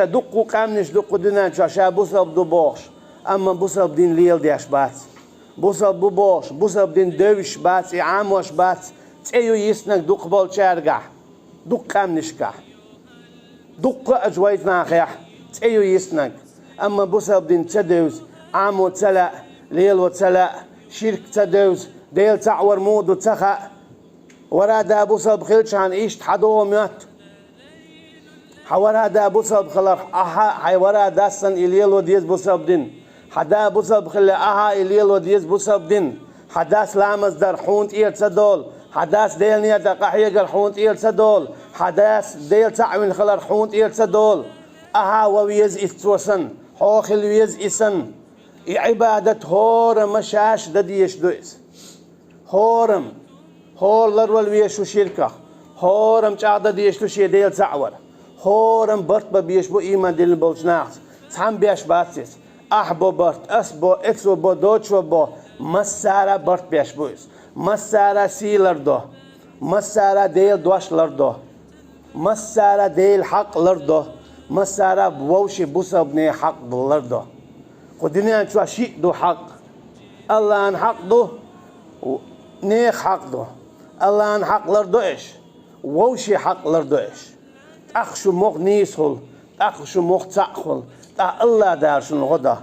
دقو قامنش دقو دنان شا بوسب دو باش اما بوسب دين ليل ديش بات بوسب بو باش بوسب دين دوش بات عاموش بات تيو يسنك دق بول شارقع دق قامنشكع دق اجويت ناخيح تيو يسنك اما بوسب دين تدوز عامو تلا ليل وتلا شرك تدوز ديل تعور مود وتخا ورا دا بوسب خلشان ايش حدوم يات حورا دا بوسب خلر اها حورا داسن اليل وديز بوسب دين حدا بوسب خل اها اليل وديز بوسب دين حداس لامز در حونت ايل تدول حداس ديل نيا دقحيه حونت ايل تدول حداس ديل تعوين خلر حونت ايل تدول اها ويز استوسن حوخل ويز اسن عبادة هور مشاش دديش دويس هورم هور لرول ويشو شركة هورم تعدد ديشتو شي ديل تعور هورم برت ببيش بو إيمان ديل بولجناخت تحم بيش باتيس أحبو برت أسبو إكسو بو دوتشو بو مسارة برت بيش بويس مسارة سيلر دو مسارة ديل دوش لردو مسارة ديل حق لردو مسارة بوشي بوسا بني حق لردو قدنيا شو شيء دو حق الله ان حق دو نيخ حق دو الله ان حق لردو إيش ووشي حق لردو إيش أخشو مغ نيسخل أخشو مغ تأخل الله دارشن غدا